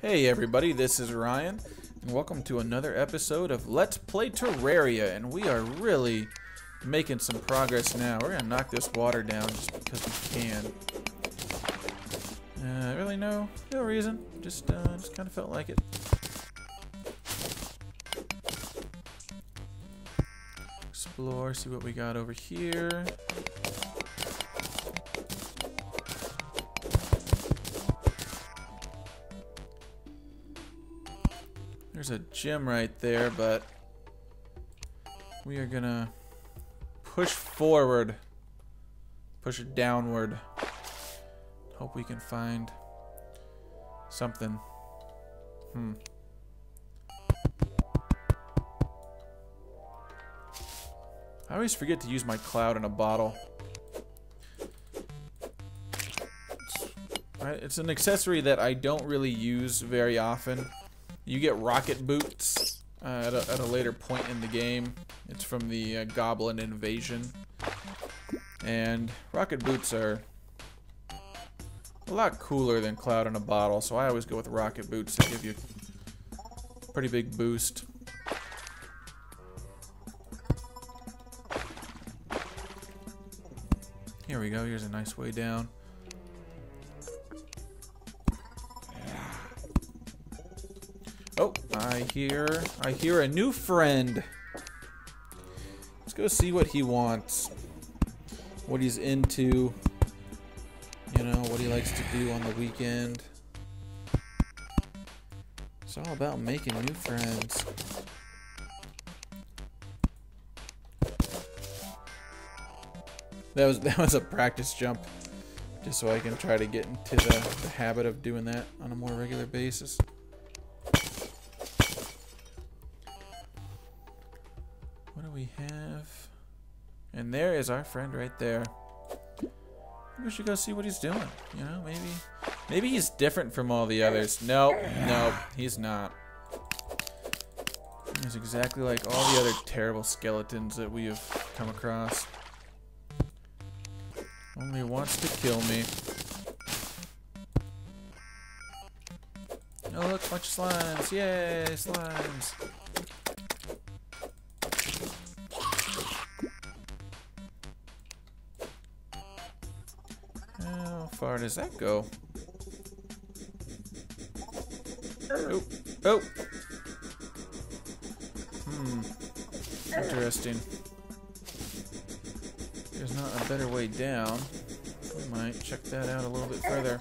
Hey everybody, this is Ryan, and welcome to another episode of Let's Play Terraria, and we are really making some progress now. We're gonna knock this water down just because we can. Really no reason, just kind of felt like it. Explore, see what we got over here. There's a gem right there, but we are gonna push forward, push it downward. Hope we can find something. I always forget to use my cloud in a bottle. It's an accessory that I don't really use very often. You get rocket boots at a later point in the game. It's from the Goblin Invasion. And rocket boots are a lot cooler than cloud in a bottle, so I always go with rocket boots to give you a pretty big boost. Here we go, here's a nice way down. Oh, I hear a new friend. Let's go see what he wants. What he's into. You know, what he likes to do on the weekend. It's all about making new friends. That was a practice jump. Just so I can try to get into the habit of doing that on a more regular basis. What do we have? And there is our friend right there. We should go see what he's doing. You know, maybe he's different from all the others. Nope, he's not. He's exactly like all the other terrible skeletons that we have come across. Only wants to kill me. Oh look, bunch of slimes! Yay, slimes! How far does that go? Oh, oh! Interesting. There's not a better way down. We might check that out a little bit further.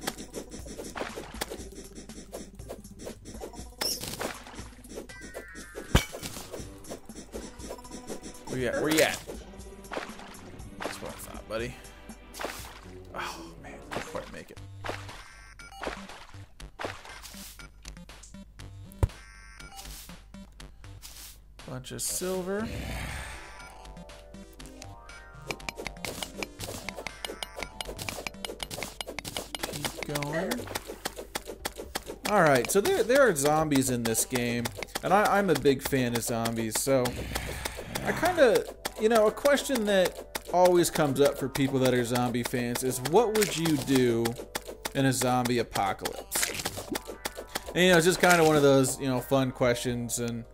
Where you at? That's what I thought, buddy. Oh man, can't quite make it. Bunch of silver. Going. Alright, so there are zombies in this game, and I'm a big fan of zombies, so I kind of, you know, a question that always comes up for people that are zombie fans is, what would you do in a zombie apocalypse? And, you know, it's just kind of one of those, you know, fun questions, and,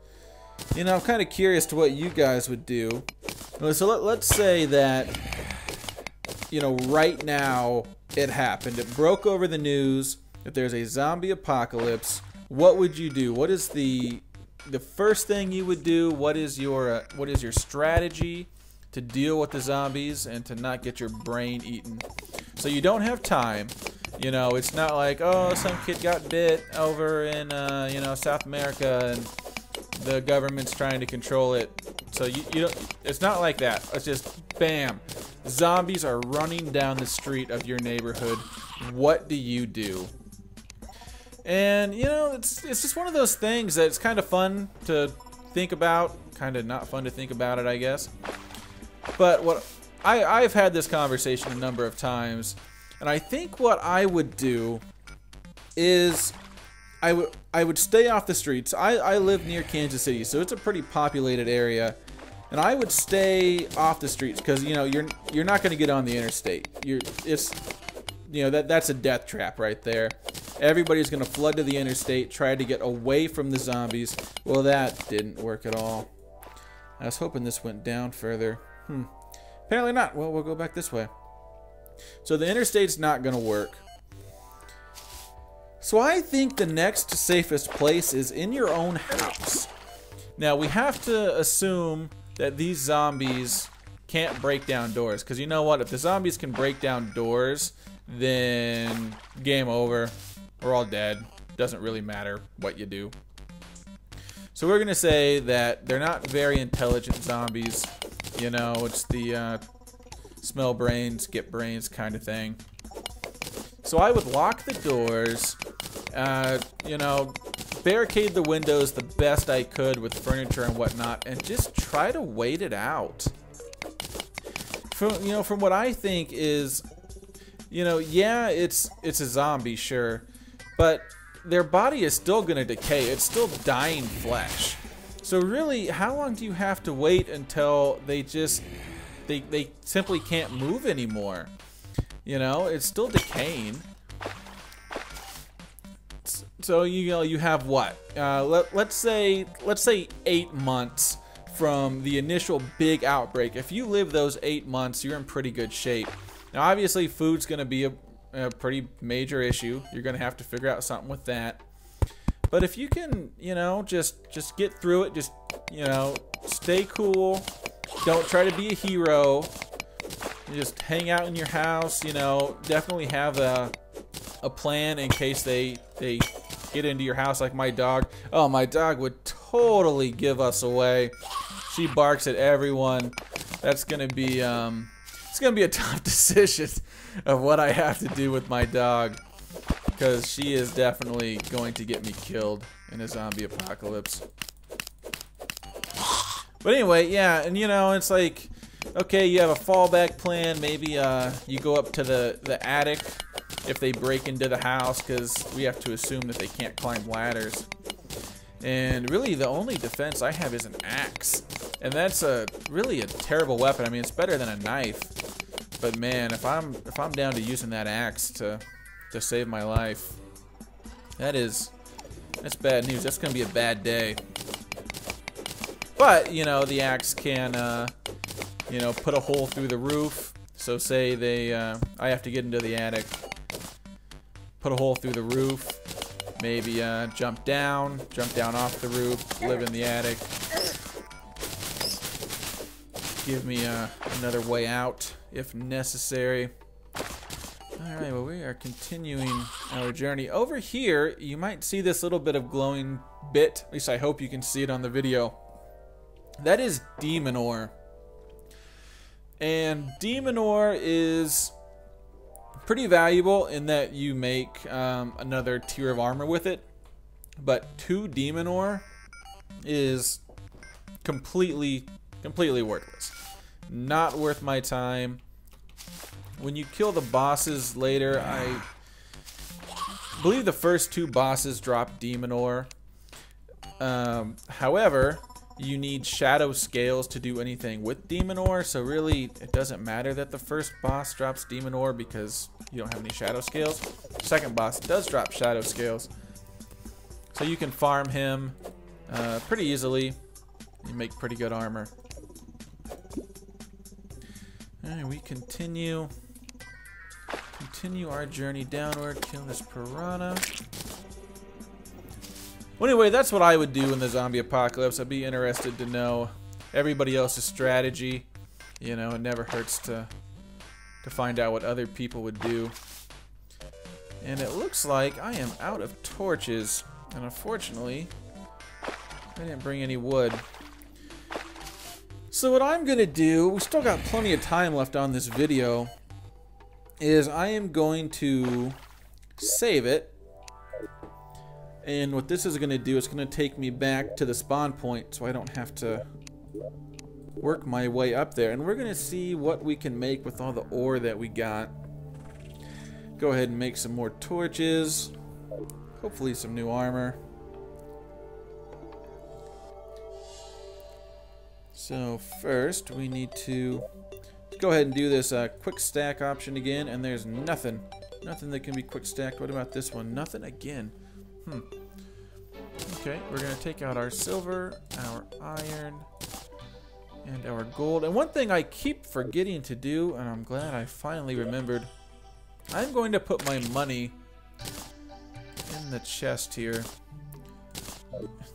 you know, I'm kind of curious to what you guys would do. So let's say that, you know, right now it happened. It broke over the news that there's a zombie apocalypse. What would you do? What is the first thing you would do? What is your strategy to deal with the zombies and to not get your brain eaten? So you don't have time. You know, it's not like, oh, some kid got bit over in you know, South America and the government's trying to control it. So you don't, it's not like that. It's just bam. Zombies are running down the street of your neighborhood. What do you do? And, you know, it's just one of those things that's kind of fun to think about. Kind of not fun to think about it, I guess. But what I've had this conversation a number of times, and I think what I would do is I would stay off the streets. I live near Kansas City, so it's a pretty populated area. And I would stay off the streets because, you know, you're not going to get on the interstate. That's a death trap right there. everybody's going to flood to the interstate, try to get away from the zombies. Well, that didn't work at all. I was hoping this went down further. Apparently not. Well, we'll go back this way. So the interstate's not going to work. So I think the next safest place is in your own house. Now, we have to assume that these zombies can't break down doors. Because you know what? If the zombies can break down doors, then game over. We're all dead. Doesn't really matter what you do. So we're going to say that they're not very intelligent zombies. You know, it's the smell brains, get brains kind of thing. So I would lock the doors, you know, barricade the windows the best I could with furniture and whatnot, and just try to wait it out. From what I think is, you know, yeah, it's a zombie, sure, but their body is still going to decay. It's still dying flesh. So really, how long do you have to wait until they simply can't move anymore? You know, it's still decaying. So you have what? Let's say 8 months from the initial big outbreak. If you live those 8 months, you're in pretty good shape. Now, obviously, food's going to be a pretty major issue. You're going to have to figure out something with that. But if you can, you know, just get through it, just, you know, stay cool. Don't try to be a hero. Just hang out in your house, you know, definitely have a plan in case they get into your house like my dog. Oh, my dog would totally give us away. She barks at everyone. That's going to be it's going to be a tough decision of what I have to do with my dog, because she is definitely going to get me killed in a zombie apocalypse. But anyway, yeah, and you know, it's like, okay, you have a fallback plan. Maybe you go up to the attic if they break into the house, because we have to assume that they can't climb ladders. And really, the only defense I have is an axe, and that's really a terrible weapon. I mean, it's better than a knife, but man, if I'm down to using that axe to save my life, that's bad news. That's gonna be a bad day. But you know, the axe can you know, put a hole through the roof. So say I have to get into the attic, put a hole through the roof, maybe jump down off the roof, live in the attic, give me another way out if necessary. Alright, well, we are continuing our journey. Over here, you might see this little bit of glowing bit. At least I hope you can see it on the video. That is demon ore. And demon ore is pretty valuable in that you make another tier of armor with it. But 2 demon ore is completely worthless. Not worth my time. When you kill the bosses later, I believe the first 2 bosses drop demon ore. However, you need shadow scales to do anything with demon ore, so really it doesn't matter that the first boss drops demon ore because you don't have any shadow scales. Second boss does drop shadow scales, so you can farm him pretty easily. You make pretty good armor. Alright, we continue our journey downward, kill this piranha. Well, anyway, that's what I would do in the zombie apocalypse. I'd be interested to know everybody else's strategy. You know, it never hurts to find out what other people would do. And it looks like I am out of torches, and unfortunately, I didn't bring any wood. So what I'm gonna do, we still got plenty of time left on this video, is I am going to save it. And what this is going to do is going to take me back to the spawn point, so I don't have to work my way up there. And we're going to see what we can make with all the ore that we got. Go ahead and make some more torches. Hopefully some new armor. So first we need to go ahead and do this quick stack option again, and there's nothing Nothing that can be quick stacked. What about this one? Nothing again. Okay, we're going to take out our silver, our iron, and our gold. And one thing I keep forgetting to do, and I'm glad I finally remembered, I'm going to put my money in the chest here.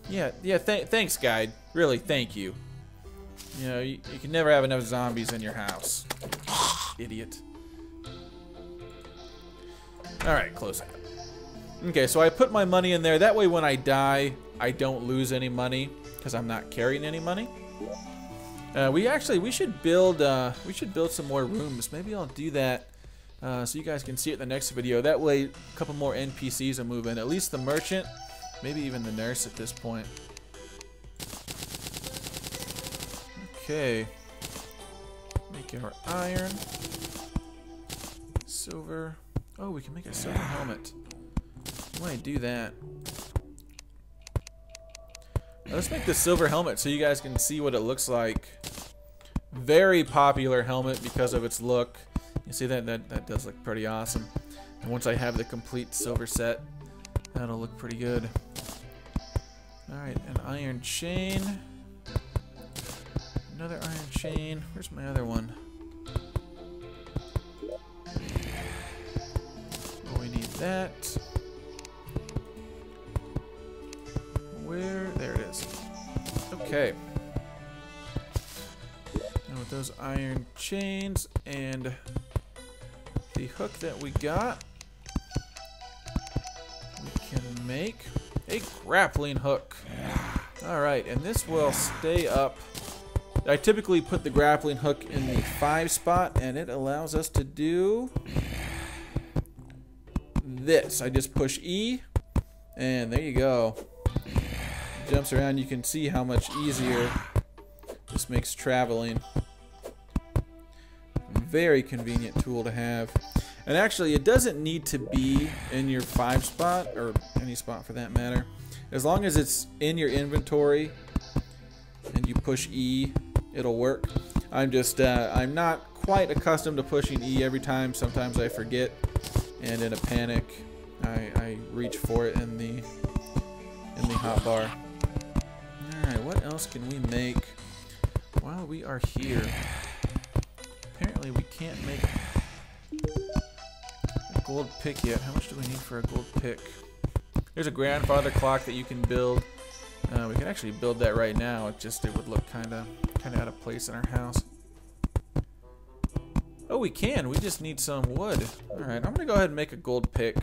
Yeah, thanks, guide. Really, thank you. You know, you can never have enough zombies in your house. Idiot. Alright, close out. Okay, so I put my money in there. That way when I die, I don't lose any money because I'm not carrying any money. We should build some more rooms. Maybe I'll do that so you guys can see it in the next video. That way a couple more NPCs will move in. At least the merchant, maybe even the nurse at this point. Okay. Make our iron. Silver. Oh, we can make a silver helmet. I might do that. Now, let's make the silver helmet so you guys can see what it looks like. Very popular helmet because of its look. You see that does look pretty awesome. And once I have the complete silver set, that'll look pretty good. Alright, an iron chain. Another iron chain. Where's my other one? Oh, we need that. Where? There it is. Okay. Now with those iron chains and the hook that we got, we can make a grappling hook. Alright, and this will stay up. I typically put the grappling hook in the 5 spot, and it allows us to do this. I just push E, and there you go. Jumps around. You can see how much easier this makes traveling. Very convenient tool to have. And actually, it doesn't need to be in your 5 spot, or any spot for that matter. As long as it's in your inventory and you push E, it'll work. I'm not quite accustomed to pushing E every time. Sometimes I forget, and in a panic, I reach for it in the hotbar. Alright, what else can we make while we are here? Apparently we can't make a gold pick yet. How much do we need for a gold pick? There's a grandfather clock that you can build. We can actually build that right now. It would look kind of out of place in our house. Oh, we can. We just need some wood. Alright, I'm going to go ahead and make a gold pick.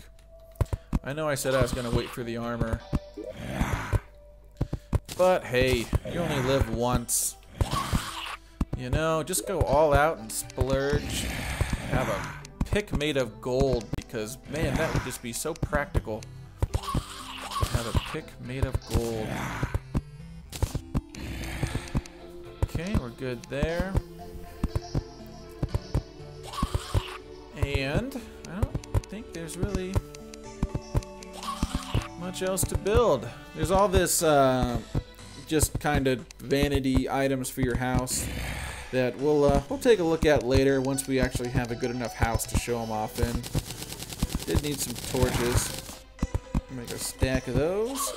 I know I said I was going to wait for the armor. But hey, you only live once. You know, just go all out and splurge. Have a pick made of gold, because man, that would just be so practical. Have a pick made of gold. Okay, we're good there. And I don't think there's really much else to build. There's all this just kind of vanity items for your house that we'll take a look at later once we actually have a good enough house to show them off in. Did need some torches. Make a stack of those.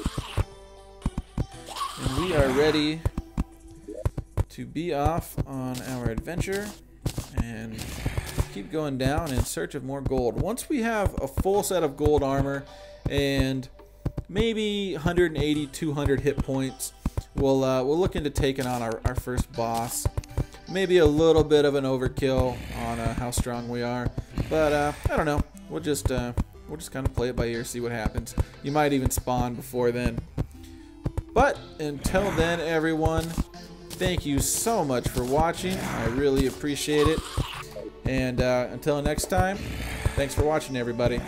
And we are ready to be off on our adventure and keep going down in search of more gold. Once we have a full set of gold armor and maybe 180, 200 hit points, we'll look into taking on our first boss. Maybe a little bit of an overkill on how strong we are, but I don't know. We'll just kind of play it by ear, see what happens. You might even spawn before then. But until then, everyone, thank you so much for watching. I really appreciate it. And until next time, thanks for watching, everybody.